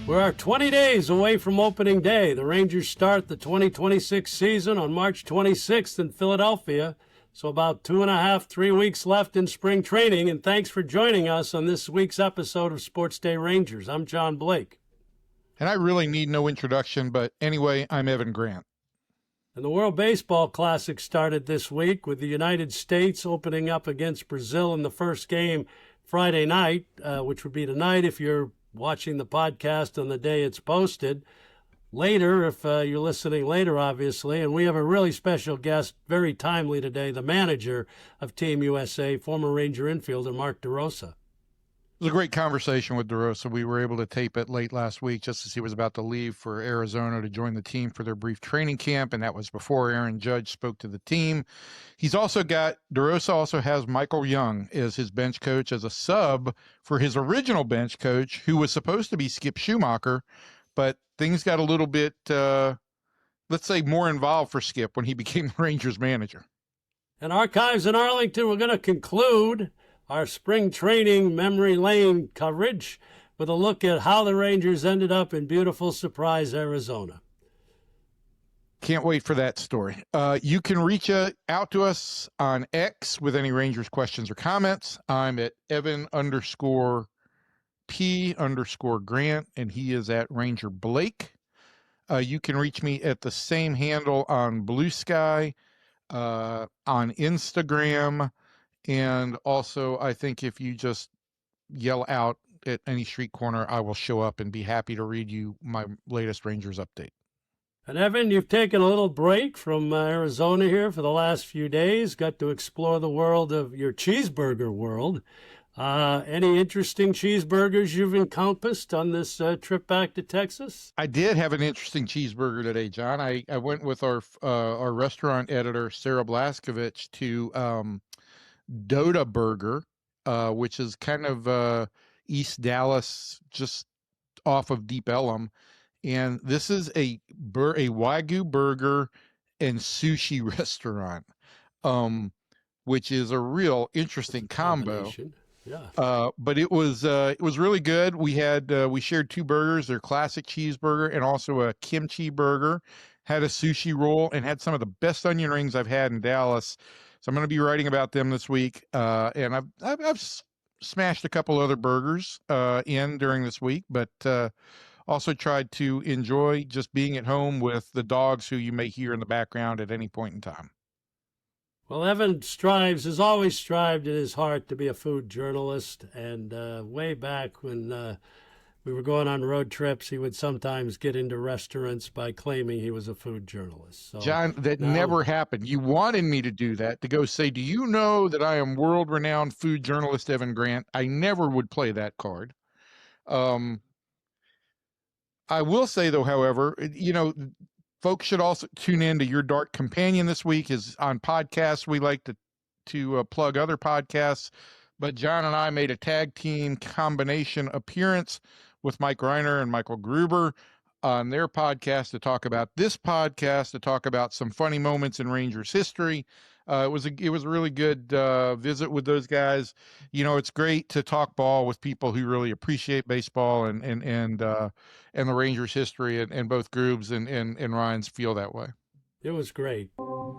We're 20 days away from opening day. The Rangers start the 2026 season on March 26th in Philadelphia. So about 2.5, 3 weeks left in spring training. And thanks for joining us on this week's episode of SportsDay Rangers. I'm John Blake. And I really need no introduction, but anyway, I'm Evan Grant. And the World Baseball Classic started this week with the United States opening up against Brazil in the first game Friday night, which would be tonight if you're watching the podcast on the day it's posted. Later, if you're listening later, obviously. And we have a really special guest, very timely today, the manager of Team USA, former Ranger infielder Mark DeRosa. It was a great conversation with DeRosa. We were able to tape it late last week just as he was about to leave for Arizona to join the team for their brief training camp, and that was before Aaron Judge spoke to the team. DeRosa also has Michael Young as his bench coach as a sub for his original bench coach, who was supposed to be Skip Schumacher, but things got a little bit, let's say, more involved for Skip when he became the Rangers manager. And Archives in Arlington, we're going to conclude our spring training memory lane coverage with a look at how the Rangers ended up in beautiful Surprise, Arizona. Can't wait for that story. You can reach out to us on X with any Rangers questions or comments. I'm at Evan_P_Grant, and he is at Ranger Blake. You can reach me at the same handle on Blue Sky, on Instagram. And also, I think if you just yell out at any street corner, I will show up and be happy to read you my latest Rangers update. And Evan, you've taken a little break from Arizona here for the last few days, got to explore the world of your cheeseburger world. Any interesting cheeseburgers you've encompassed on this trip back to Texas? I did have an interesting cheeseburger today, John. I went with our restaurant editor, Sarah Blaskovich, to Doda Burger, which is kind of East Dallas, just off of Deep Ellum. And this is a Wagyu burger and sushi restaurant, which is a real interesting combo. Yeah. But it was really good. We shared two burgers, their classic cheeseburger and also a kimchi burger, had a sushi roll, and had some of the best onion rings I've had in Dallas. So I'm going to be writing about them this week. And I've smashed a couple other burgers in during this week, but also tried to enjoy just being at home with the dogs who you may hear in the background at any point in time. Well, Evan has always strived in his heart to be a food journalist. And way back when we were going on road trips, he would sometimes get into restaurants by claiming he was a food journalist. So, John, that never happened. You wanted me to do that, to go say, do you know that I am world-renowned food journalist Evan Grant? I never would play that card. I will say, though, however, folks should also tune in to Your Dark Companion this week. Is on podcasts. We like to plug other podcasts, but John and I made a tag team combination appearance with Mike Reiner and Michael Gruber on their podcast to talk about this podcast, to talk about some funny moments in Rangers history. It was a really good visit with those guys. It's great to talk ball with people who really appreciate baseball and the Rangers history, and both Grubes and Ryan's feel that way. It was great.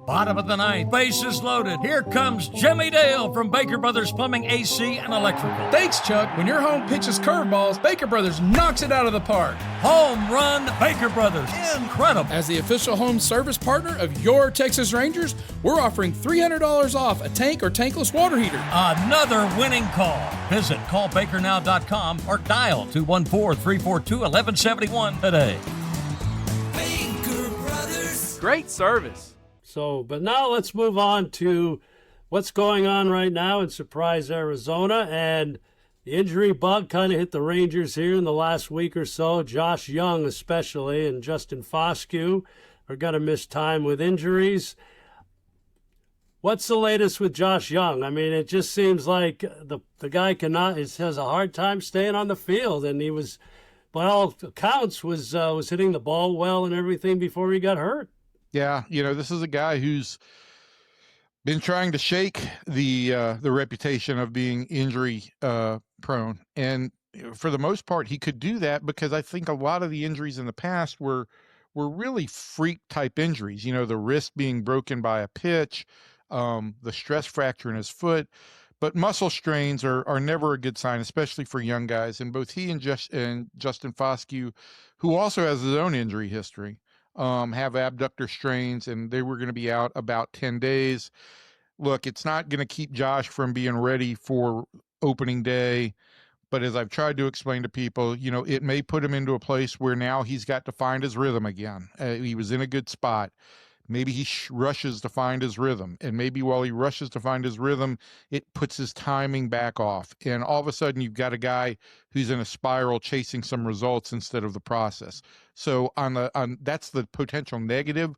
Bottom of the ninth, bases loaded. Here comes Jimmy Dale from Baker Brothers Plumbing, AC, and Electrical. Thanks, Chuck. When your home pitches curveballs, Baker Brothers knocks it out of the park. Home run, Baker Brothers. Incredible. As the official home service partner of your Texas Rangers, we're offering $300 off a tank or tankless water heater. Another winning call. Visit callbakernow.com or dial 214-342-1171 today. Baker Brothers. Great service. But now let's move on to what's going on right now in Surprise, Arizona. And the injury bug kind of hit the Rangers here in the last week or so. Josh Young especially and Justin Foscue are going to miss time with injuries. What's the latest with Josh Young? I mean, it just seems like the guy has a hard time staying on the field. And he was, by all accounts, was hitting the ball well and everything before he got hurt. Yeah, this is a guy who's been trying to shake the reputation of being injury prone, and for the most part, he could do that because I think a lot of the injuries in the past were really freak type injuries. The wrist being broken by a pitch, the stress fracture in his foot. But muscle strains are never a good sign, especially for young guys. And both he and Justin Foscue, who also has his own injury history, have abductor strains, and they were going to be out about 10 days. Look, it's not going to keep Josh from being ready for opening day. But as I've tried to explain to people, it may put him into a place where now he's got to find his rhythm again. He was in a good spot. Maybe he rushes to find his rhythm. And maybe while he rushes to find his rhythm, it puts his timing back off. And all of a sudden, you've got a guy who's in a spiral chasing some results instead of the process. So that's the potential negative.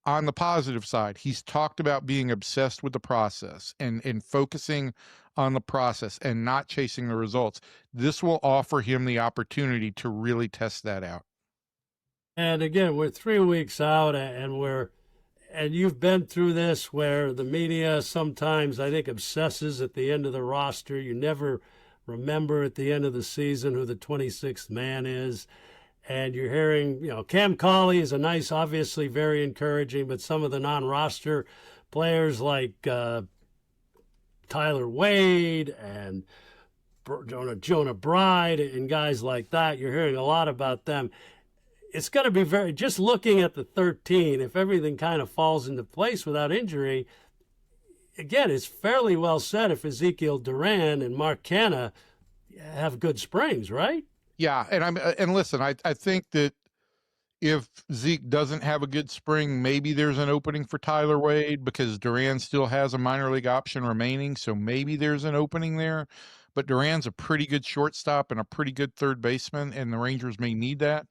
On the positive side, he's talked about being obsessed with the process and focusing on the process and not chasing the results. This will offer him the opportunity to really test that out. And again, we're 3 weeks out, and you've been through this where the media sometimes, I think, obsesses at the end of the roster. You never remember at the end of the season who the 26th man is. And you're hearing, Cam Cauley is obviously very encouraging, but some of the non-roster players like Tyler Wade and Jonah Bride and guys like that, you're hearing a lot about them. It's going to be just looking at the 13, if everything kind of falls into place without injury, again, it's fairly well said if Ezekiel Duran and Mark Canha have good springs, right? Yeah, and listen, I think that if Zeke doesn't have a good spring, maybe there's an opening for Tyler Wade because Duran still has a minor league option remaining, so maybe there's an opening there. But Duran's a pretty good shortstop and a pretty good third baseman, and the Rangers may need that.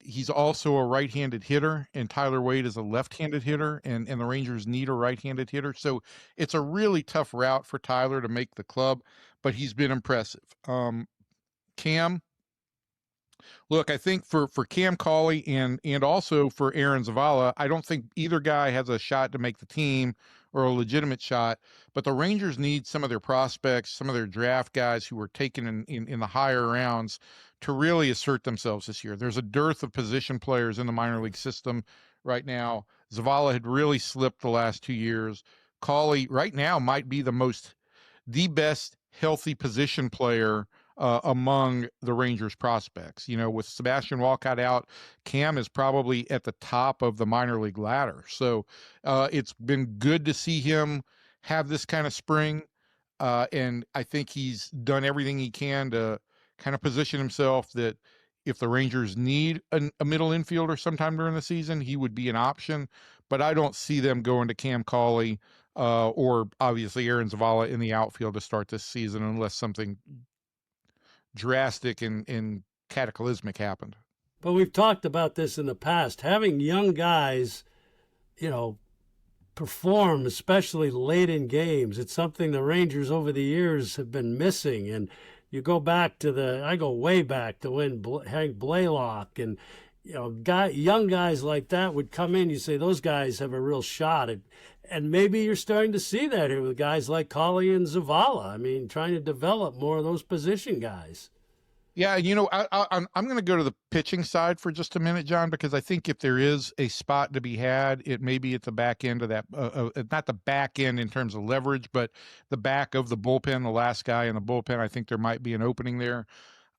He's also a right-handed hitter, and Tyler Wade is a left-handed hitter, and the Rangers need a right-handed hitter. So it's a really tough route for Tyler to make the club, but he's been impressive. Cam, look, I think for Cam Cauley and also for Aaron Zavala, I don't think either guy has a shot to make the team or a legitimate shot, but the Rangers need some of their prospects, some of their draft guys who were taken in the higher rounds to really assert themselves this year. There's a dearth of position players in the minor league system right now. Zavala had really slipped the last 2 years. Cauley right now might be the best healthy position player among the Rangers prospects. With Sebastian Walcott out, Cam is probably at the top of the minor league ladder. So it's been good to see him have this kind of spring. And I think he's done everything he can to kind of position himself that if the Rangers need a middle infielder sometime during the season, he would be an option. But I don't see them going to Cam Cauley or obviously Aaron Zavala in the outfield to start this season unless something drastic and cataclysmic happened. But we've talked about this in the past. Having young guys, perform, especially late in games, it's something the Rangers over the years have been missing. And you go back I go way back to when Hank Blaylock and young guys like that would come in. You say those guys have a real shot and maybe you're starting to see that here with guys like Cauley and Zavala. I mean, trying to develop more of those position guys. Yeah, I'm going to go to the pitching side for just a minute, John, because I think if there is a spot to be had, it may be at the back end of that, not the back end in terms of leverage, but the back of the bullpen, the last guy in the bullpen. I think there might be an opening there.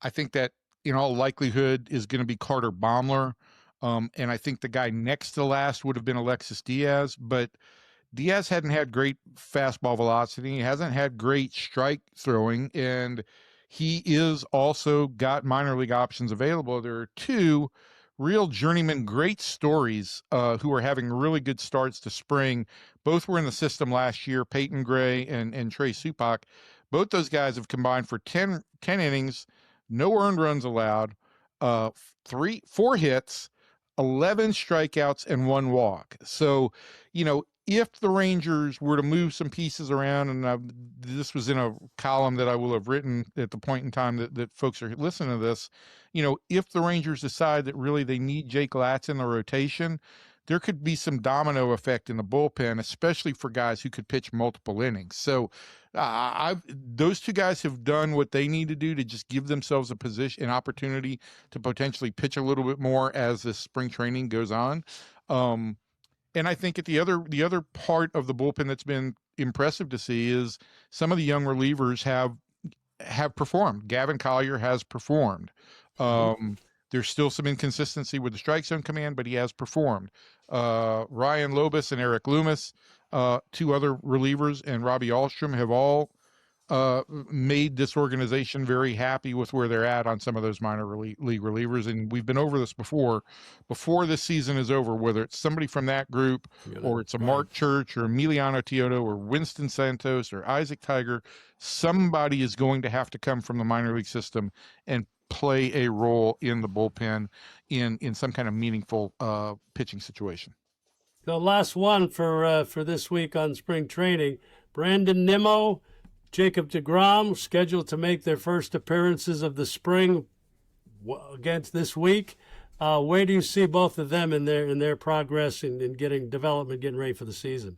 I think that in all likelihood is going to be Carter Baumler. And I think the guy next to last would have been Alexis Diaz, but Diaz hadn't had great fastball velocity. He hasn't had great strike throwing, and he is also got minor league options available. There are two real journeyman great stories who are having really good starts to spring. Both were in the system last year, Peyton Gray and Trey Supak. Both those guys have combined for 10 innings, no earned runs allowed, 4 hits, 11 strikeouts, and 1 walk. So, if the Rangers were to move some pieces around, and this was in a column that I will have written at the point in time that folks are listening to this, if the Rangers decide that really they need Jake Latz in the rotation, there could be some domino effect in the bullpen, especially for guys who could pitch multiple innings. So those two guys have done what they need to do to just give themselves an opportunity to potentially pitch a little bit more as this spring training goes on. And I think the other part of the bullpen that's been impressive to see is some of the young relievers have performed. Gavin Collier has performed. There's still some inconsistency with the strike zone command, but he has performed. Ryan Lobus and Eric Loomis, two other relievers, and Robbie Ahlstrom have all made this organization very happy with where they're at on some of those minor league relievers. And we've been over this before this season is over, whether it's somebody from that group or it's a Mark Church or Emiliano Teodo or Winston Santos or Isaac Tiger, somebody is going to have to come from the minor league system and play a role in the bullpen in some kind of meaningful pitching situation. The last one for this week on spring training, Brandon Nimmo, Jacob deGrom, scheduled to make their first appearances of the spring against this week. Where do you see both of them in their progress in getting ready for the season?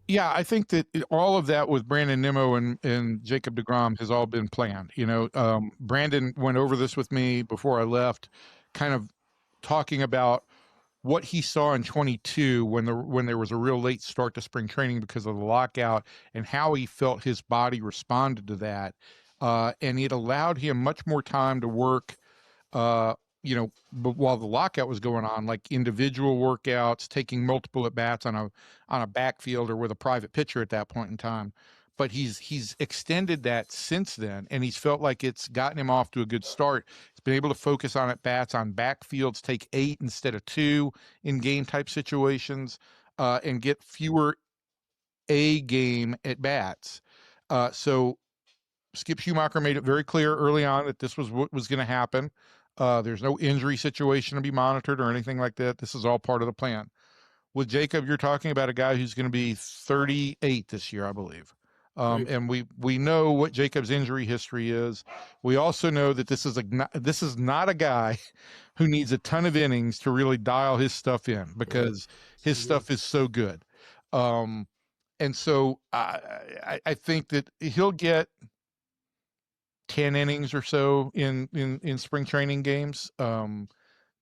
Yeah, I think that all of that with Brandon Nimmo and Jacob deGrom has all been planned. Brandon went over this with me before I left, kind of talking about what he saw in 22 when there was a real late start to spring training because of the lockout, and how he felt his body responded to that. And it allowed him much more time to work, but while the lockout was going on, like individual workouts, taking multiple at bats on a backfield or with a private pitcher at that point in time. But he's extended that since then, and he's felt like it's gotten him off to a good start. He's been able to focus on at bats on backfields, take 8 instead of 2 in game type situations, and get fewer A game at bats. So Skip Schumacher made it very clear early on that this was what was going to happen. There's no injury situation to be monitored or anything like that. This is all part of the plan. With Jacob, you're talking about a guy who's going to be 38 this year, I believe. And we know what Jacob's injury history is. We also know that this is not a guy who needs a ton of innings to really dial his stuff in, because his stuff is so good. And so I think that he'll get 10 innings or so in spring training games.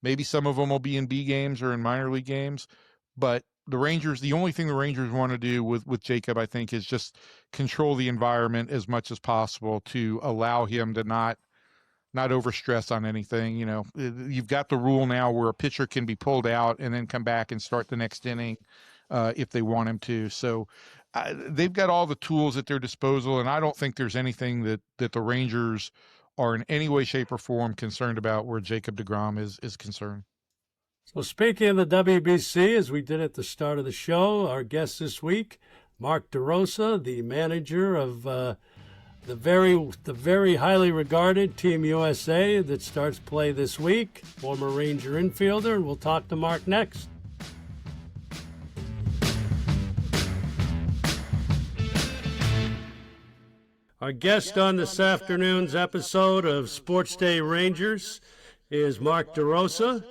Maybe some of them will be in B games or in minor league games, but the only thing the Rangers want to do with Jacob, I think, is just control the environment as much as possible to allow him to not overstress on anything. You've got the rule now where a pitcher can be pulled out and then come back and start the next inning if they want him to. So they've got all the tools at their disposal, and I don't think there's anything that the Rangers are in any way, shape, or form concerned about where Jacob deGrom is concerned. So speaking of the WBC, as we did at the start of the show, our guest this week, Mark DeRosa, the manager of the very highly regarded Team USA that starts play this week, former Ranger infielder, and we'll talk to Mark next. Our guest on this afternoon's episode of Sports Day Rangers is Mark DeRosa,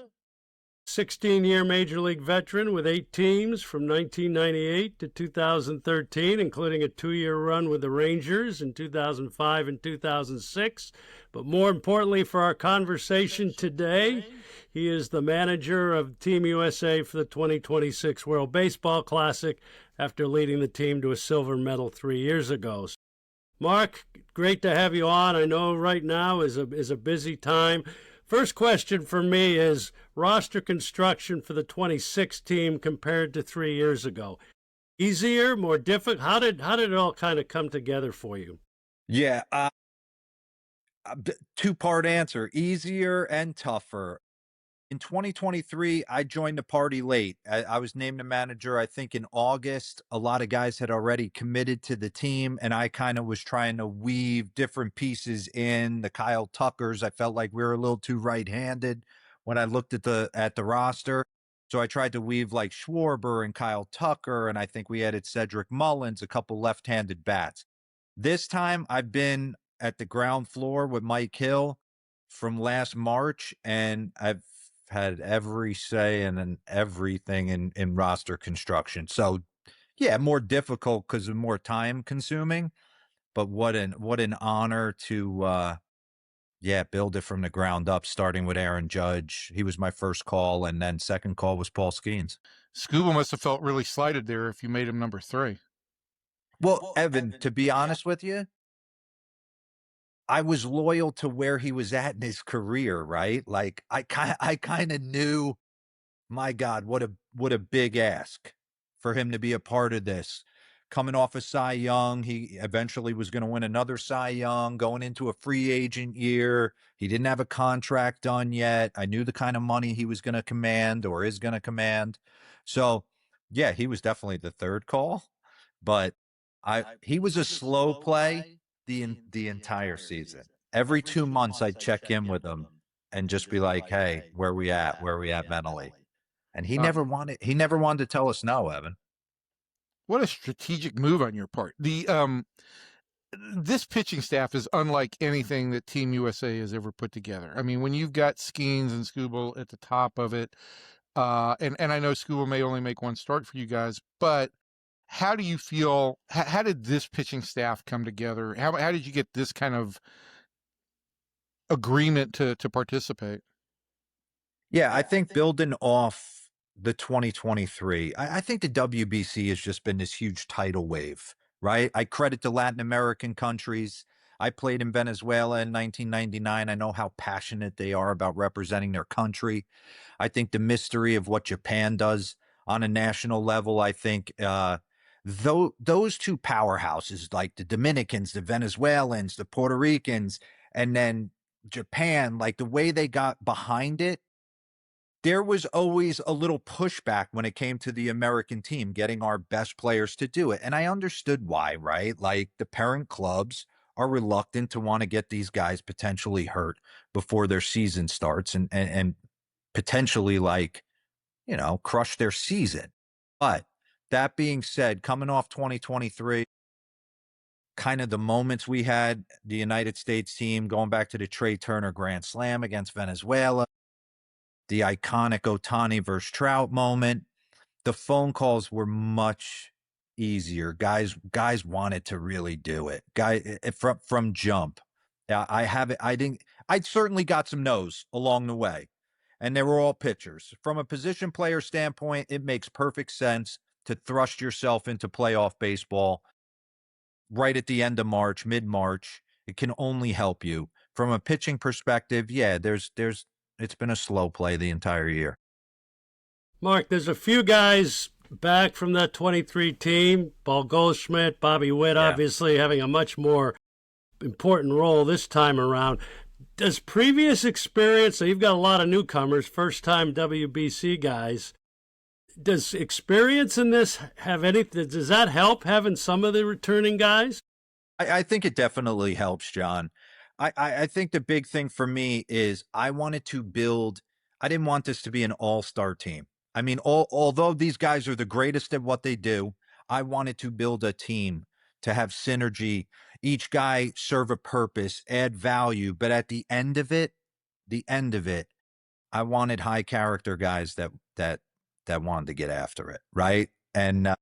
16-year Major League veteran with 8 teams from 1998 to 2013, including a 2-year run with the Rangers in 2005 and 2006. But more importantly for our conversation today, he is the manager of Team USA for the 2026 World Baseball Classic after leading the team to a silver medal 3 years ago. Mark, great to have you on. I know right now is a busy time. First question for me is roster construction for the 26 team compared to 3 years ago. Easier, more difficult? How did it all kind of come together for you? Yeah, two-part answer, easier and tougher. In 2023, I joined the party late. I was named the manager, I think, in August. A lot of guys had already committed to the team, and I kind of was trying to weave different pieces in. The Kyle Tuckers, I felt like we were a little too right-handed when I looked at the roster. So I tried to weave like Schwarber and Kyle Tucker, and I think we added Cedric Mullins, a couple left-handed bats. This time, I've been at the ground floor with Mike Hill from last March, and I've had every say in everything in roster construction. So yeah, more difficult because of more time consuming, but what an honor to build it from the ground up, starting with Aaron Judge. He was my first call, and then second call was Paul Skeens. Scuba must have felt really slighted there if you made him number 3. Well, Evan, to be honest with you, I was loyal to where he was at in his career, right? Like I kind of knew, my God, what a big ask for him to be a part of this. Coming off of Cy Young, he eventually was going to win another Cy Young, going into a free agent year. He didn't have a contract done yet. I knew the kind of money he was going to command or is going to command. So, yeah, he was definitely the third call, but he was a slow play the entire season. Every 2 months I'd check in with him and just be like, "Hey, where we at? Where we at mentally?" And he never wanted to tell us no, Evan. What a strategic move on your part. This pitching staff is unlike anything that Team USA has ever put together. I mean, when you've got Skeens and Skubal at the top of it, and I know Skubal may only make one start for you guys, but how do you feel? How did this pitching staff come together? How did you get this kind of agreement to participate? Yeah, I think building off the 2023, I think the WBC has just been this huge tidal wave, right? I credit the Latin American countries. I played in Venezuela in 1999. I know how passionate they are about representing their country. I think the mystery of what Japan does on a national level, I think those two powerhouses, like the Dominicans, the Venezuelans, the Puerto Ricans, and then Japan, like the way they got behind it, there was always a little pushback when it came to the American team getting our best players to do it. And I understood why, right? Like the parent clubs are reluctant to want to get these guys potentially hurt before their season starts and potentially, like, you know, crush their season. But that being said, coming off 2023, kind of the moments we had, the United States team going back to the Trey Turner Grand Slam against Venezuela, the iconic Ohtani versus Trout moment, the phone calls were much easier. Guys wanted to really do it. From jump. I certainly got some no's along the way, and they were all pitchers. From a position player standpoint, it makes perfect sense to thrust yourself into playoff baseball right at the end of March, mid-March. It can only help you. From a pitching perspective, yeah, it's been a slow play the entire year. Mark, there's a few guys back from that 23 team. Paul Goldschmidt, Bobby Witt, obviously having a much more important role this time around. Does previous experience, so you've got a lot of newcomers, first-time WBC guys, does experience in this have anything, does that help having some of the returning guys? I think it definitely helps, John. I think the big thing for me is I didn't want this to be an all-star team. I mean, although these guys are the greatest at what they do, I wanted to build a team to have synergy, each guy serve a purpose, add value. But at the end of it, I wanted high character guys that wanted to get after it, right? And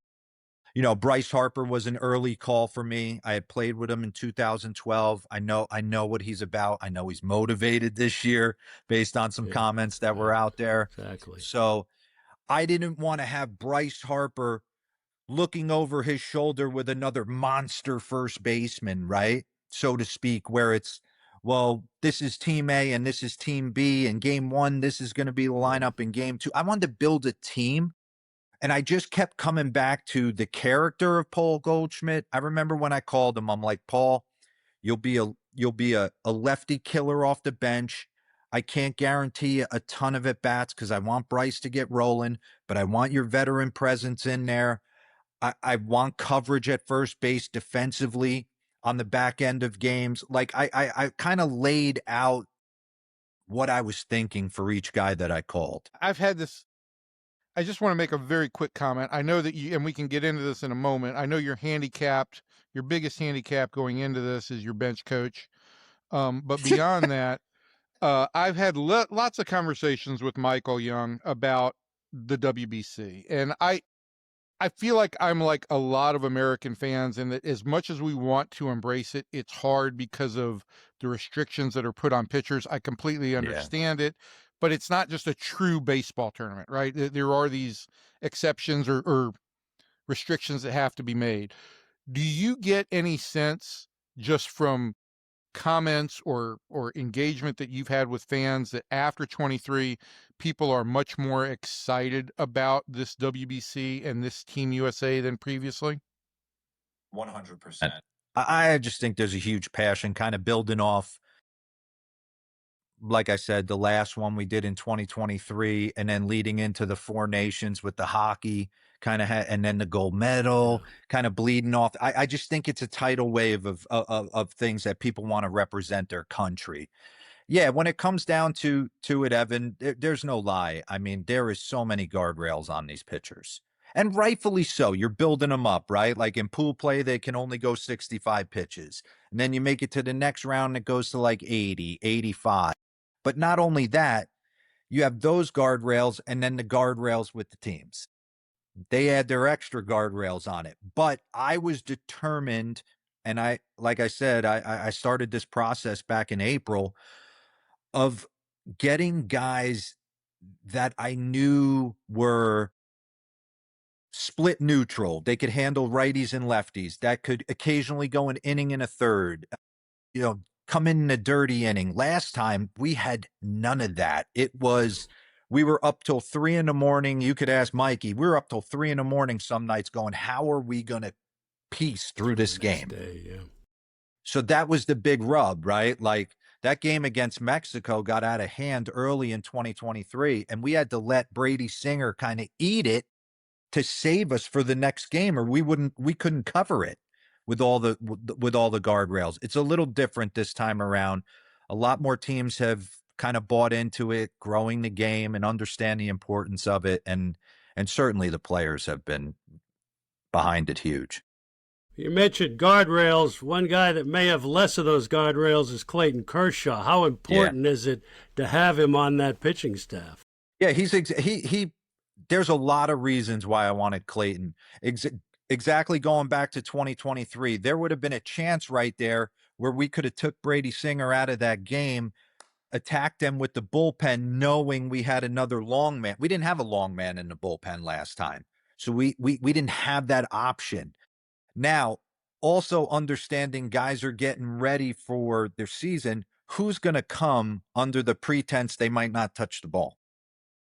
you know, Bryce Harper was an early call for me. I had played with him in 2012. I know what he's about. I know he's motivated this year based on some comments that were out there. Exactly. So I didn't want to have Bryce Harper looking over his shoulder with another monster first baseman, right? So to speak, where it's, well, this is team A and this is team B, and game one, this is going to be the lineup in game two. I wanted to build a team. And I just kept coming back to the character of Paul Goldschmidt. I remember when I called him, I'm like, Paul, you'll be a lefty killer off the bench. I can't guarantee a ton of at bats because I want Bryce to get rolling, but I want your veteran presence in there. I want coverage at first base defensively on the back end of games. Like I kind of laid out what I was thinking for each guy that I called. I just want to make a very quick comment. I know that and we can get into this in a moment. I know you're handicapped. Your biggest handicap going into this is your bench coach. But beyond that, I've had lots of conversations with Michael Young about the WBC, and I feel like I'm like a lot of American fans, and that as much as we want to embrace it, it's hard because of the restrictions that are put on pitchers. I completely understand it, but it's not just a true baseball tournament, right? There are these exceptions or restrictions that have to be made. Do you get any sense just from comments or engagement that you've had with fans that after 23 people are much more excited about this WBC and this Team USA than previously? 100%. I just think there's a huge passion kind of building off, like I said, the last one we did in 2023, and then leading into the Four Nations with the hockey kind of, and then the gold medal kind of bleeding off. I just think it's a tidal wave of things that people want to represent their country. Yeah, when it comes down to it, Evan, there's no lie. I mean, there is so many guardrails on these pitchers. And rightfully so. You're building them up, right? Like in pool play, they can only go 65 pitches. And then you make it to the next round, it goes to like 80, 85. But not only that, you have those guardrails and then the guardrails with the teams. They add their extra guardrails on it. But I was determined, and like I said, I started this process back in April of getting guys that I knew were split neutral. They could handle righties and lefties. That could occasionally go an inning and a third, come in a dirty inning. Last time we had none of that. We were up till 3 a.m. You could ask Mikey. We were up till 3 a.m. some nights going, how are we going to piece through this game? So that was the big rub, right? Like that game against Mexico got out of hand early in 2023, and we had to let Brady Singer kind of eat it to save us for the next game, or we couldn't cover it with all the guardrails. It's a little different this time around. A lot more teams have kind of bought into it, growing the game and understand the importance of it, and certainly the players have been behind it huge. You mentioned guardrails. One guy that may have less of those guardrails is Clayton Kershaw. How important is it to have him on that pitching staff? Yeah, there's a lot of reasons why I wanted Clayton. Exactly, going back to 2023, there would have been a chance right there where we could have took Brady Singer out of that game, attacked them with the bullpen, knowing we had another long man. We didn't have a long man in the bullpen last time, so we didn't have that option. Now, also understanding guys are getting ready for their season, who's going to come under the pretense they might not touch the ball?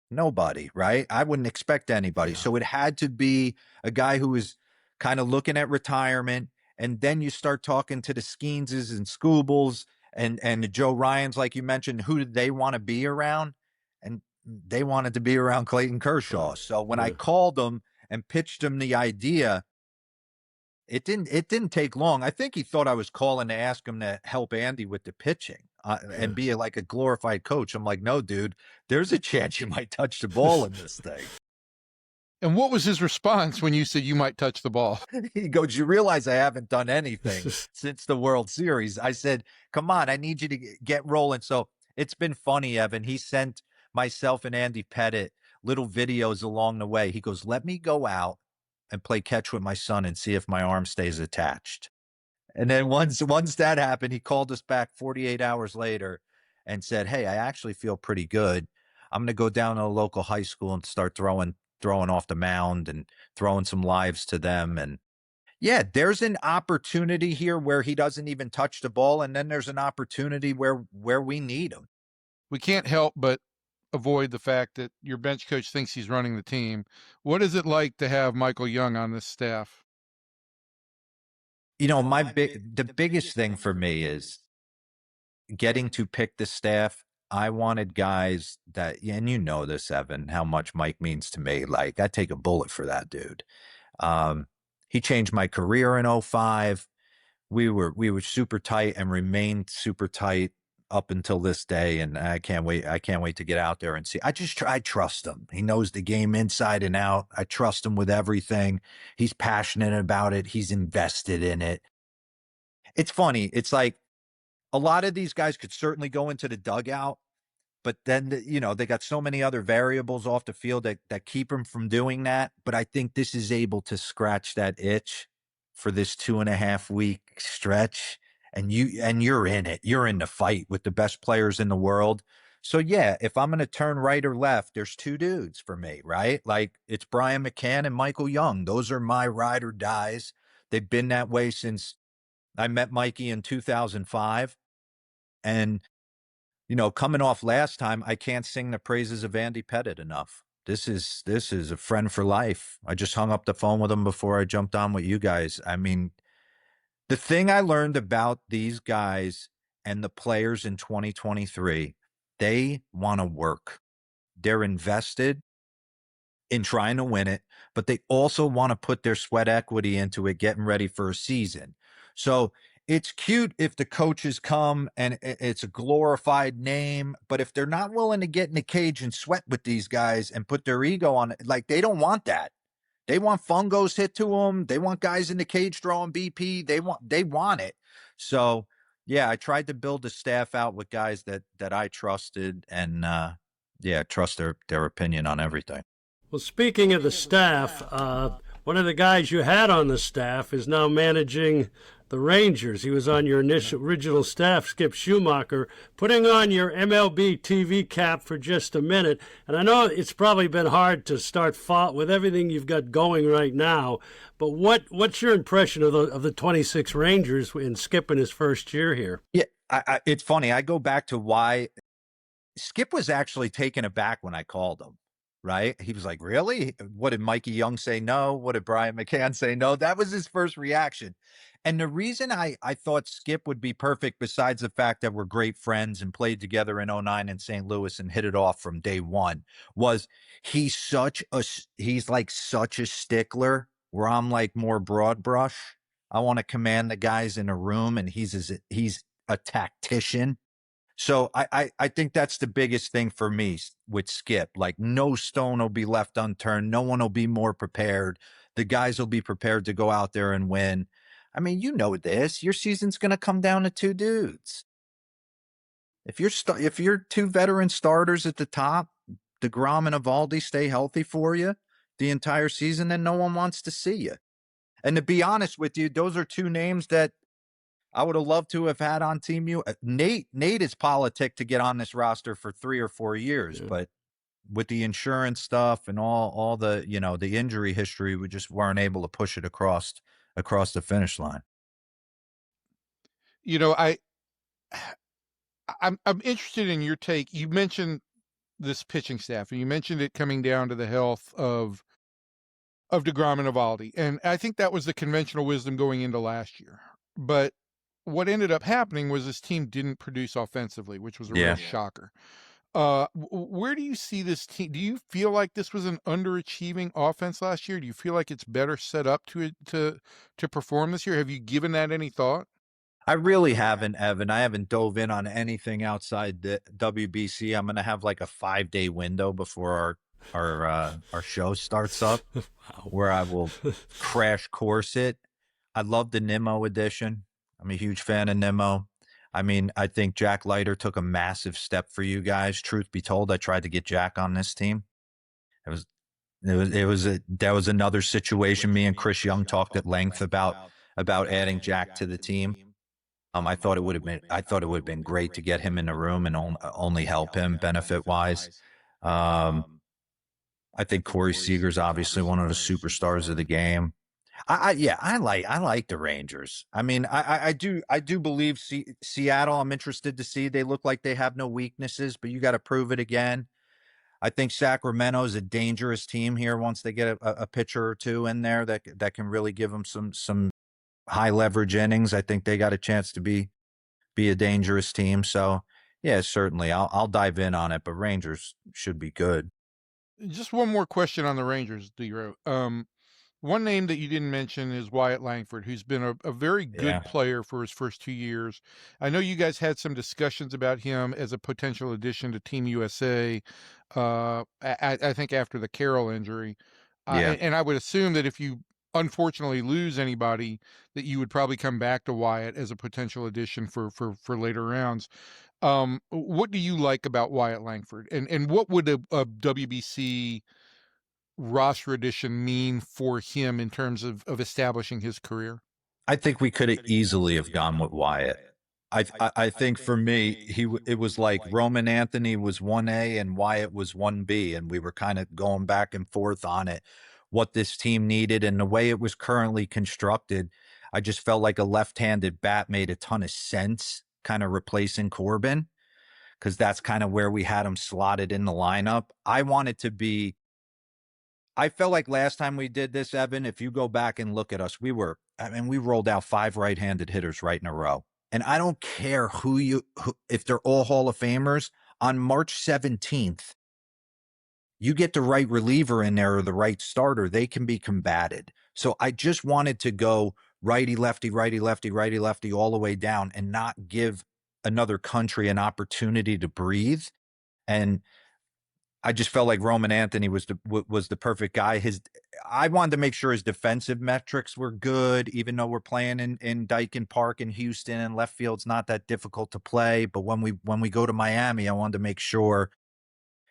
Nobody, right? I wouldn't expect anybody. So it had to be a guy who was kind of looking at retirement. And then you start talking to the Skeenses and Scoobles and the Joe Ryans, like you mentioned, who did they want to be around? And they wanted to be around Clayton Kershaw. So when I called them and pitched him the idea, it didn't take long. I think he thought I was calling to ask him to help Andy with the pitching and be like a glorified coach. I'm like, no, dude, there's a chance you might touch the ball in this thing. And what was his response when you said you might touch the ball? He goes, you realize I haven't done anything since the World Series. I said, come on, I need you to get rolling. So it's been funny, Evan. He sent myself and Andy Pettit little videos along the way. He goes, let me go out and play catch with my son and see if my arm stays attached. And then once that happened, he called us back 48 hours later and said, hey, I actually feel pretty good. I'm going to go down to a local high school and start throwing off the mound and throwing some lives to them. And yeah, there's an opportunity here where he doesn't even touch the ball. And then there's an opportunity where we need him. We can't help but avoid the fact that your bench coach thinks he's running the team. What is it like to have Michael Young on this staff? The biggest thing for me is getting to pick the staff. I wanted guys that, and you know this, Evan, how much Mike means to me. Like, I take a bullet for that dude. He changed my career in 2005. We were super tight and remained super tight up until this day, and I can't wait to get out there and see. I trust him. He knows the game inside and out. I trust him with everything. He's passionate about it. He's invested in it. It's funny. It's like a lot of these guys could certainly go into the dugout but then, they got so many other variables off the field that keep him from doing that. But I think this is able to scratch that itch for this 2.5 week stretch. And you're in it. You're in the fight with the best players in the world. So yeah, if I'm going to turn right or left, there's two dudes for me, right? Like it's Brian McCann and Michael Young. Those are my ride or dies. They've been that way since I met Mikey in 2005. And, coming off last time, I can't sing the praises of Andy Pettit enough. This is a friend for life. I just hung up the phone with him before I jumped on with you guys. I mean, the thing I learned about these guys and the players in 2023, they want to work. They're invested in trying to win it, but they also want to put their sweat equity into it, getting ready for a season. So it's cute if the coaches come and it's a glorified name, but if they're not willing to get in the cage and sweat with these guys and put their ego on it, like they don't want that. They want fungos hit to them. They want guys in the cage throwing BP. They want it. So yeah, I tried to build the staff out with guys that I trusted and trust their opinion on everything. Well, speaking of the staff, one of the guys you had on the staff is now managing the Rangers. He was on your original staff, Skip Schumacher, putting on your MLB TV cap for just a minute. And I know it's probably been hard to start with everything you've got going right now. But what's your impression of the 26 Rangers in Skip in his first year here? Yeah, it's funny. I go back to why Skip was actually taken aback when I called him. Right? He was like, really? What did Mikey Young say no? What did Brian McCann say no? That was his first reaction. And the reason I thought Skip would be perfect, besides the fact that we're great friends and played together in 2009 in St. Louis and hit it off from day one, was he's like such a stickler where I'm like more broad brush. I want to command the guys in a room, and he's a tactician. So I think that's the biggest thing for me with Skip. Like no stone will be left unturned. No one will be more prepared. The guys will be prepared to go out there and win. I mean, you know this. Your season's going to come down to two dudes. If you're two veteran starters at the top, DeGrom and Eovaldi stay healthy for you the entire season, then no one wants to see you. And to be honest with you, those are two names that I would have loved to have had on Team U. Nate is politic to get on this roster for 3 or 4 years, but with the insurance stuff and all the, the injury history, we just weren't able to push it across the finish line. I'm interested in your take. You mentioned this pitching staff, and you mentioned it coming down to the health of DeGrom and Eovaldi. And I think that was the conventional wisdom going into last year. But what ended up happening was this team didn't produce offensively, which was a real shocker. Where do you see this team? Do you feel like this was an underachieving offense last year? Do you feel like it's better set up to perform this year? Have you given that any thought? I really haven't, Evan. I haven't dove in on anything outside the WBC. I'm going to have like a 5-day window before our show starts up, where I will crash course it. I love the Nimmo edition. I'm a huge fan of Nimmo. I mean, I think Jack Leiter took a massive step for you guys. Truth be told, I tried to get Jack on this team. That was another situation. Me and Chris Young talked at length about adding Jack to the team. I thought it would have been great to get him in the room and only help him benefit wise. I think Corey Seager's obviously one of the superstars of the game. I like the Rangers. I mean, I do believe Seattle. I'm interested to see. They look like they have no weaknesses, but you got to prove it again. I think Sacramento is a dangerous team here once they get a pitcher or two in there that can really give them some high leverage innings. I think they got a chance to be a dangerous team. So yeah, certainly I'll dive in on it, but Rangers should be good. Just one more question on the Rangers, Dero. One name that you didn't mention is Wyatt Langford, who's been a very good player for his first 2 years. I know you guys had some discussions about him as a potential addition to Team USA, I think after the Carroll injury. And I would assume that if you unfortunately lose anybody, that you would probably come back to Wyatt as a potential addition for later rounds. What do you like about Wyatt Langford, and what would a WBC roster addition mean for him in terms of establishing his career? I think we could have easily have gone with Wyatt. I think for me, it was like Roman Anthony was 1A and Wyatt was 1B, and we were kind of going back and forth on it, what this team needed, and the way it was currently constructed. I just felt like a left-handed bat made a ton of sense, kind of replacing Corbin, because that's kind of where we had him slotted in the lineup. I felt like last time we did this, Evan, if you go back and look at us, we rolled out 5 right-handed hitters right in a row. And I don't care if they're all Hall of Famers, on March 17th, you get the right reliever in there or the right starter, they can be combated. So I just wanted to go righty, lefty, righty, lefty, righty, lefty, all the way down and not give another country an opportunity to breathe. And I just felt like Roman Anthony was the perfect guy. I wanted to make sure his defensive metrics were good, even though we're playing in Daikin Park in Houston, and left field's not that difficult to play. But when we go to Miami, I wanted to make sure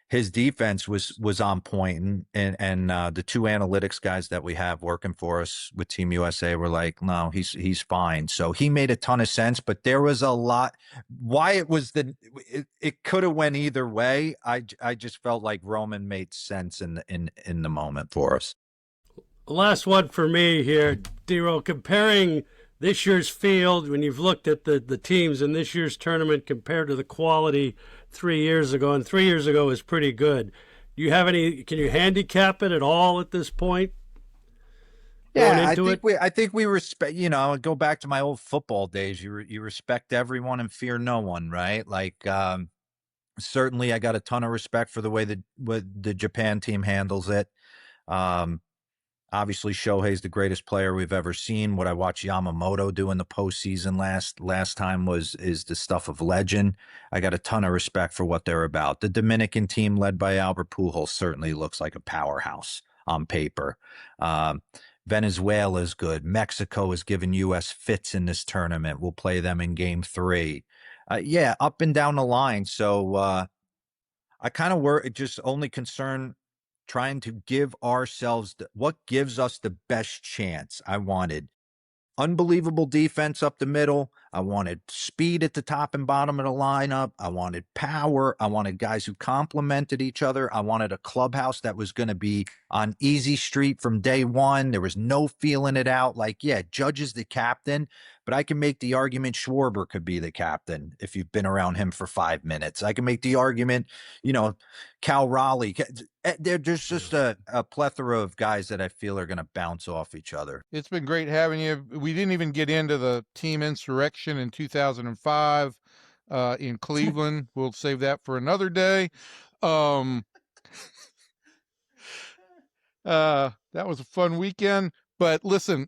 his defense was on point, and the 2 analytics guys that we have working for us with Team USA were like, no, he's fine. So he made a ton of sense, but there was a lot. Why it could have went either way. I just felt like Roman made sense in the moment for us. Last one for me here, Dero, comparing this year's field, when you've looked at the teams in this year's tournament compared to the quality 3 years ago, and 3 years ago was pretty good. Do you have can you handicap it at all at this point? Yeah, I think we respect, go back to my old football days. You respect everyone and fear no one, right? Like, certainly I got a ton of respect for the way the Japan team handles it. Obviously, Shohei's the greatest player we've ever seen. What I watched Yamamoto do in the postseason last time is the stuff of legend. I got a ton of respect for what they're about. The Dominican team led by Albert Pujols certainly looks like a powerhouse on paper. Venezuela is good. Mexico has given U.S. fits in this tournament. We'll play them in Game 3. Yeah, up and down the line. So I kind of just only concern trying to give ourselves what gives us the best chance. I wanted unbelievable defense up the middle. I wanted speed at the top and bottom of the lineup. I wanted power. I wanted guys who complemented each other. I wanted a clubhouse that was going to be on easy street from day one. There was no feeling it out. Like, yeah, Judge is the captain, but I can make the argument Schwarber could be the captain if you've been around him for 5 minutes. I can make the argument, Cal Raleigh. There's just a plethora of guys that I feel are going to bounce off each other. It's been great having you. We didn't even get into the team insurrection in 2005 in Cleveland. We'll save that for another day. That was a fun weekend. But listen,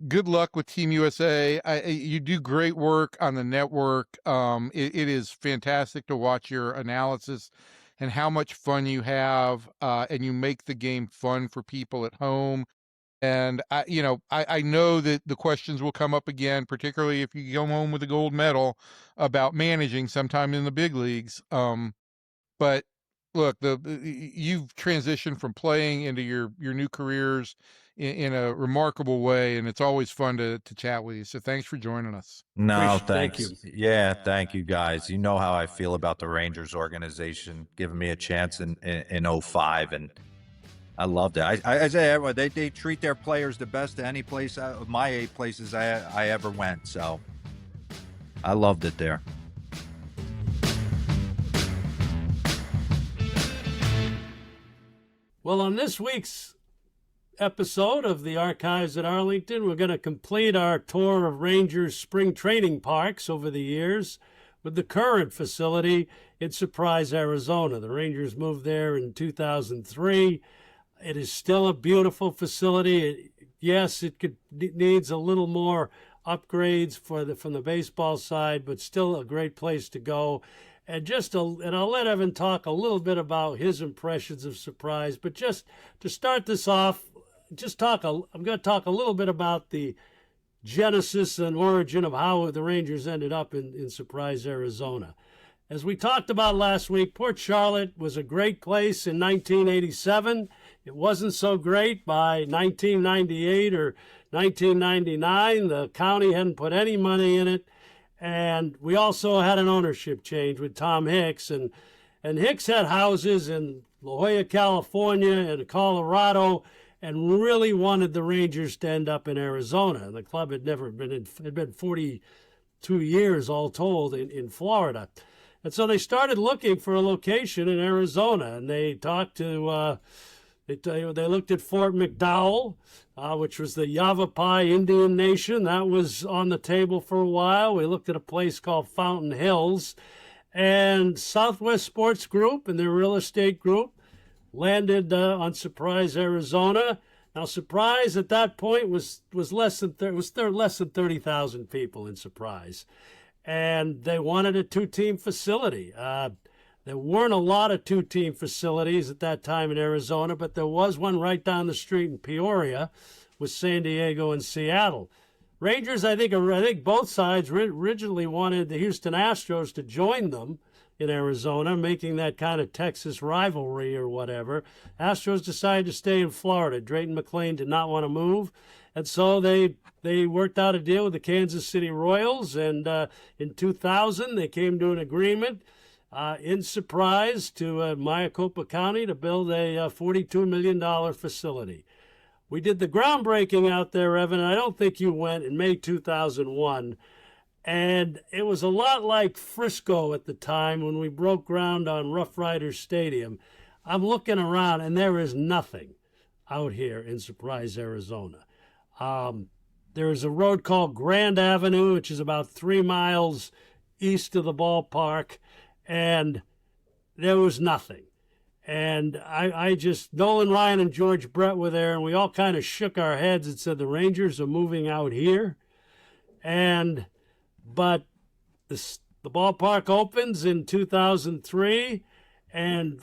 good luck with Team USA. You do great work on the network. It is fantastic to watch your analysis and how much fun you have, and you make the game fun for people at home. And I know that the questions will come up again, particularly if you go home with a gold medal, about managing sometime in the big leagues. But look, you've transitioned from playing into your new careers in a remarkable way, and it's always fun to chat with you. So thanks for joining us. No, thank you. Yeah, thank you guys. You know how I feel about the Rangers organization giving me a chance in 05, and I loved it. I say everyone, they treat their players the best at any place, my 8 places I ever went. So I loved it there. Well, on this week's episode of the Archives at Arlington, we're going to complete our tour of Rangers spring training parks over the years with the current facility in Surprise, Arizona. The Rangers moved there in 2003. It is still a beautiful facility. Yes, it needs a little more upgrades from the baseball side, but still a great place to go. And I'll let Evan talk a little bit about his impressions of Surprise, but just to start this off, I'm going to talk a little bit about the genesis and origin of how the Rangers ended up in Surprise, Arizona. As we talked about last week, Port Charlotte was a great place in 1987. It wasn't so great by 1998 or 1999. The county hadn't put any money in it. And we also had an ownership change with Tom Hicks. And Hicks had houses in La Jolla, California, and Colorado, and really wanted the Rangers to end up in Arizona. The club had never been had been 42 years all told in Florida. And so they started looking for a location in Arizona, and they talked to, they looked at Fort McDowell, which was the Yavapai Indian Nation. That was on the table for a while. We looked at a place called Fountain Hills, and Southwest Sports Group and their real estate group landed on Surprise, Arizona. Now, Surprise at that point was less than 30,000 people in Surprise. And they wanted a two-team facility. There weren't a lot of two-team facilities at that time in Arizona, but there was one right down the street in Peoria with San Diego and Seattle. Rangers, I think both sides originally wanted the Houston Astros to join them in Arizona, making that kind of Texas rivalry or whatever. Astros decided to stay in Florida. Drayton McClain did not want to move. And so they worked out a deal with the Kansas City Royals, and in 2000 they came to an agreement in Surprise to Maricopa County to build a $42 million facility. We did the groundbreaking out there, Evan. I don't think you went in May 2001, and it was a lot like Frisco at the time when we broke ground on Rough Riders Stadium. I'm looking around, and there is nothing out here in Surprise, Arizona. There is a road called Grand Avenue, which is about 3 miles east of the ballpark, and there was nothing. And I just, Nolan Ryan and George Brett were there, and we all kind of shook our heads and said, the Rangers are moving out here. But the ballpark opens in 2003, and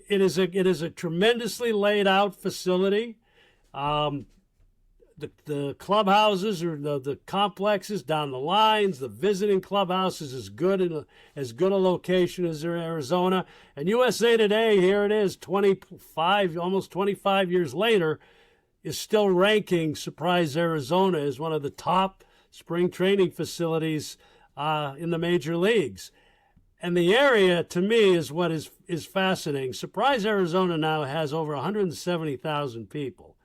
it is a tremendously laid out facility. The clubhouses or the complexes down the lines, the visiting clubhouses is as good a location as in Arizona. And USA Today, here it is, almost 25 years later, is still ranking Surprise, Arizona as one of the top spring training facilities in the major leagues. And the area, to me, is what is fascinating. Surprise, Arizona now has over 170,000 people.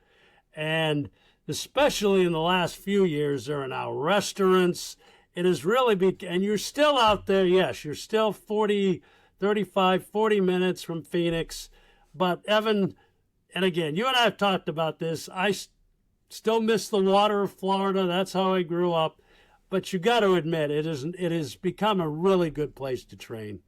And especially in the last few years, there are now restaurants. It has really and you're still out there. Yes, you're still 40 minutes from Phoenix. But Evan, and again, you and I have talked about this. I still miss the water of Florida. That's how I grew up. But you got to admit, it has become a really good place to train.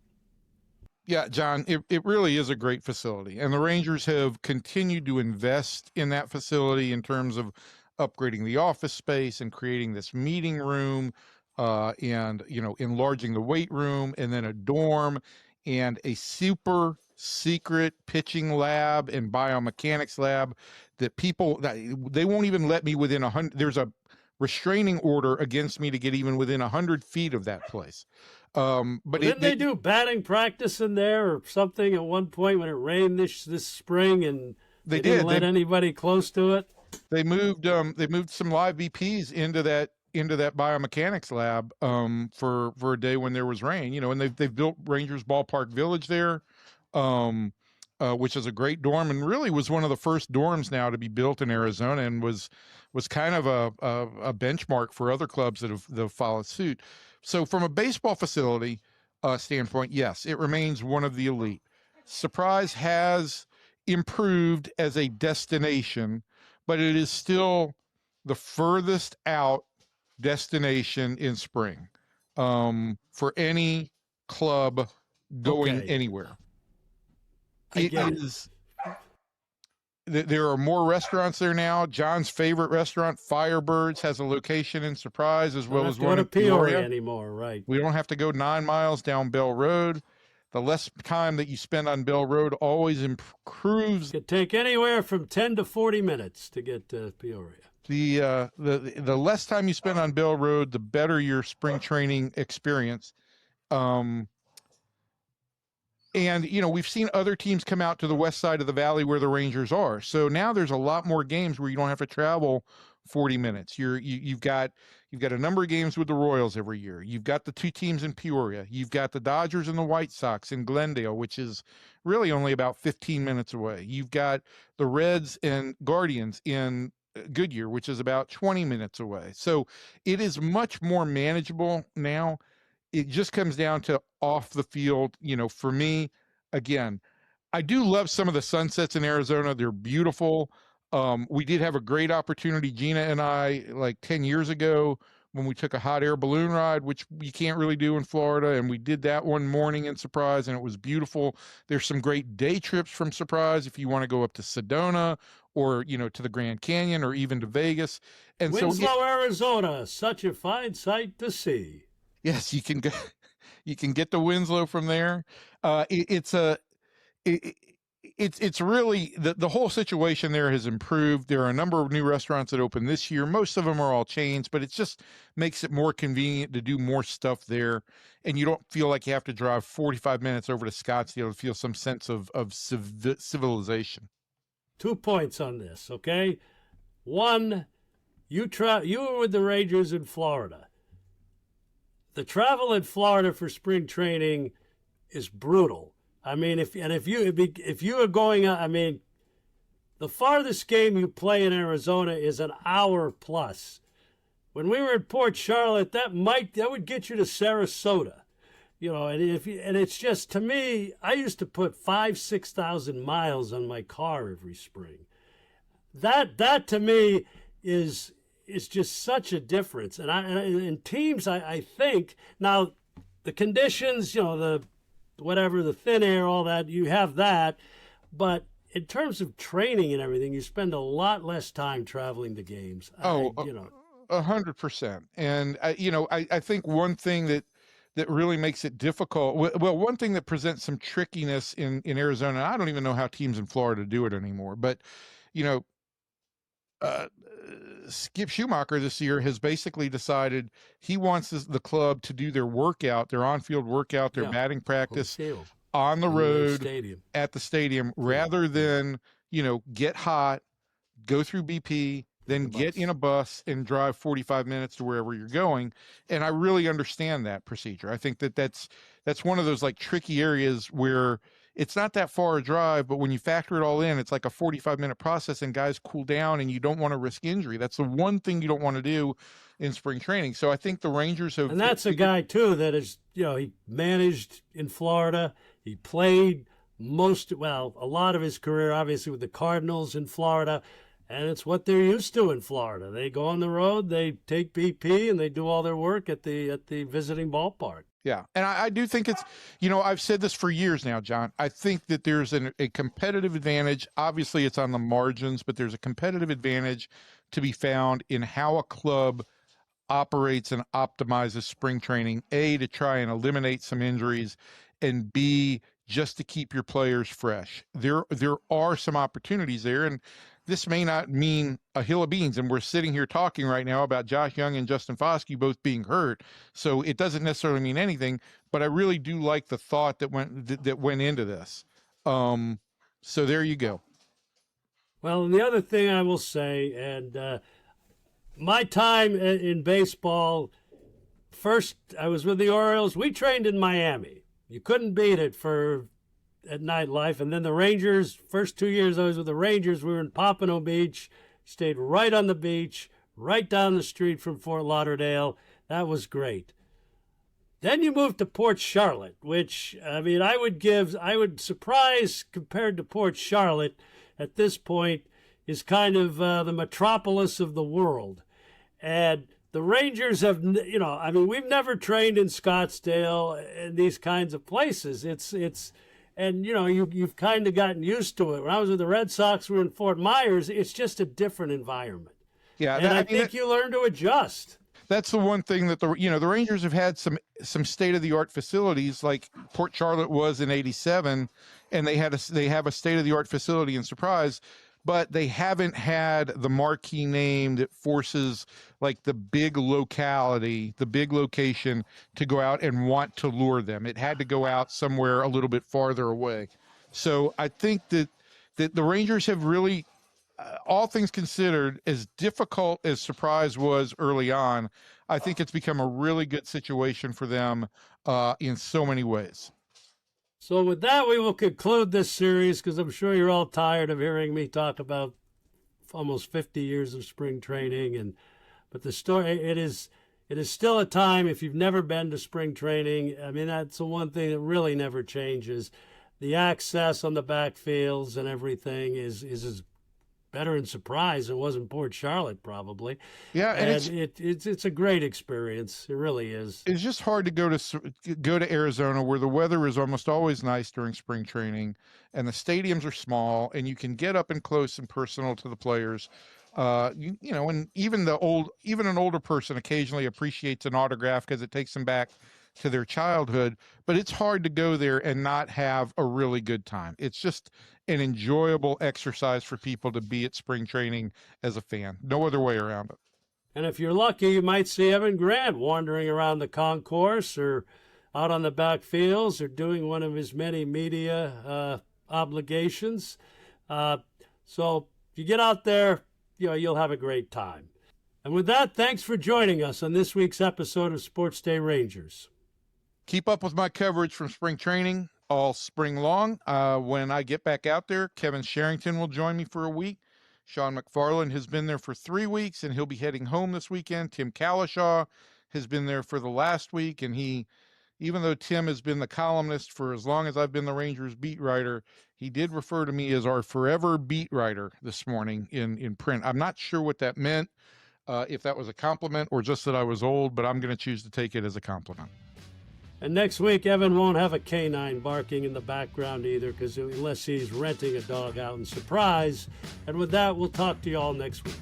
Yeah, John, it really is a great facility. And the Rangers have continued to invest in that facility in terms of upgrading the office space and creating this meeting room and, enlarging the weight room, and then a dorm and a super secret pitching lab and biomechanics lab that they won't even let me within 100. There's a restraining order against me to get even within 100 feet of that place. But didn't they do batting practice in there or something at one point when it rained this spring, and they didn't let anybody close to it? They moved some live VPs into that biomechanics lab for a day when there was rain. And they've built Rangers Ballpark Village there, which is a great dorm and really was one of the first dorms now to be built in Arizona, and was kind of a benchmark for other clubs that have followed suit. So from a baseball facility standpoint, yes, it remains one of the elite. Surprise has improved as a destination, but it is still the furthest out destination in spring for any club going anywhere. There are more restaurants there now. John's favorite restaurant, Firebirds, has a location in Surprise as well as one in Peoria anymore, right? We don't have to go 9 miles down Bell Road. the less time that you spend on Bell Road always improves. It could take anywhere from 10 to 40 minutes to get to Peoria. The less time you spend on Bell Road, the better your spring training experience. And, we've seen other teams come out to the west side of the valley where the Rangers are. So now there's a lot more games where you don't have to travel 40 minutes. You've got a number of games with the Royals every year. You've got the two teams in Peoria. You've got the Dodgers and the White Sox in Glendale, which is really only about 15 minutes away. You've got the Reds and Guardians in Goodyear, which is about 20 minutes away. So it is much more manageable now. It just comes down to off the field. For me, again, I do love some of the sunsets in Arizona. They're beautiful. We did have a great opportunity, Gina and I, like 10 years ago when we took a hot air balloon ride, which you can't really do in Florida. And we did that one morning in Surprise, and it was beautiful. There's some great day trips from Surprise if you want to go up to Sedona or, to the Grand Canyon or even to Vegas. And Winslow, Arizona, such a fine sight to see. Yes, you can go. You can get to Winslow from there. It's really the whole situation there has improved. There are a number of new restaurants that open this year. Most of them are all chains, but it just makes it more convenient to do more stuff there, and you don't feel like you have to drive 45 minutes over to Scottsdale to feel some sense of civilization. 2 points on this, okay? One, you were with the Rangers in Florida. The travel in Florida for spring training is brutal. I mean, if you are going, the farthest game you play in Arizona is an hour plus. When we were in Port Charlotte, that would get you to Sarasota, and it's just, to me, I used to put 5,000-6,000 miles on my car every spring. That to me is just such a difference. And in teams, I think, now the conditions, the thin air, all that, you have that. But in terms of training and everything, you spend a lot less time traveling to games. 100%. And, I think one thing that really makes it difficult, well, one thing that presents some trickiness in Arizona, I don't even know how teams in Florida do it anymore, but, Skip Schumacher this year has basically decided he wants the club to do their workout, their on-field workout, their batting practice on the road at the stadium, rather than, get hot, go through BP, then get in a bus and drive 45 minutes to wherever you're going. And I really understand that procedure. I think that's one of those like tricky areas where it's not that far a drive, but when you factor it all in, it's like a 45-minute process, and guys cool down, and you don't want to risk injury. That's the one thing you don't want to do in spring training. So I think the Rangers have... And that's a guy, too, that is, he managed in Florida. He played a lot of his career, obviously, with the Cardinals in Florida, and it's what they're used to in Florida. They go on the road, they take BP, and they do all their work at the visiting ballpark. Yeah. And I do think it's, I've said this for years now, John. I think that there's a competitive advantage. Obviously, it's on the margins, but there's a competitive advantage to be found in how a club operates and optimizes spring training, A, to try and eliminate some injuries, and B, just to keep your players fresh. There are some opportunities there, and this may not mean a hill of beans, and we're sitting here talking right now about Josh Young and Justin Foskey both being hurt, so it doesn't necessarily mean anything, but I really do like the thought that went into this. So there you go. Well, and the other thing I will say, and my time in baseball, first I was with the Orioles. We trained in Miami. You couldn't beat it at nightlife. And then the Rangers, first 2 years I was with the Rangers, we were in Pompano Beach, stayed right on the beach, right down the street from Fort Lauderdale. That was great. Then you moved to Port Charlotte, which, I would surprise, compared to Port Charlotte at this point, is kind of the metropolis of the world. And the Rangers have, we've never trained in Scottsdale and these kinds of places. And you've kind of gotten used to it. When I was with the Red Sox, we were in Fort Myers. It's just a different environment. Yeah, and I think you learn to adjust. that's the one thing that the Rangers have had some state of the art facilities like Port Charlotte was in '87, and they have a state of the art facility in Surprise, but they haven't had the marquee name that forces like the big locality, the big location to go out and want to lure them. It had to go out somewhere a little bit farther away. So I think that the Rangers have really, all things considered, as difficult as Surprise was early on, I think it's become a really good situation for them in so many ways. So with that, we will conclude this series because I'm sure you're all tired of hearing me talk about almost 50 years of spring training. But the story, it is still a time, if you've never been to spring training, I mean, that's the one thing that really never changes. The access on the backfields and everything is as better in Surprise. It wasn't Port Charlotte, probably. Yeah, and it's a great experience. It really is. It's just hard to go to Arizona, where the weather is almost always nice during spring training, and the stadiums are small, and you can get up and close and personal to the players. And even an older person occasionally appreciates an autograph because it takes them back to their childhood, but it's hard to go there and not have a really good time. It's just an enjoyable exercise for people to be at spring training as a fan. No other way around it. And if you're lucky, you might see Evan Grant wandering around the concourse or out on the backfields or doing one of his many media obligations. So if you get out there, you'll have a great time. And with that, thanks for joining us on this week's episode of Sports Day Rangers. Keep up with my coverage from spring training all spring long. When I get back out there, Kevin Sherrington will join me for a week. Sean McFarland has been there for 3 weeks, and he'll be heading home this weekend. Tim Kalishaw has been there for the last week, and even though Tim has been the columnist for as long as I've been the Rangers beat writer, he did refer to me as our forever beat writer this morning in print. I'm not sure what that meant, if that was a compliment or just that I was old, but I'm going to choose to take it as a compliment. And next week, Evan won't have a canine barking in the background either, because unless he's renting a dog out in Surprise. And with that, we'll talk to you all next week.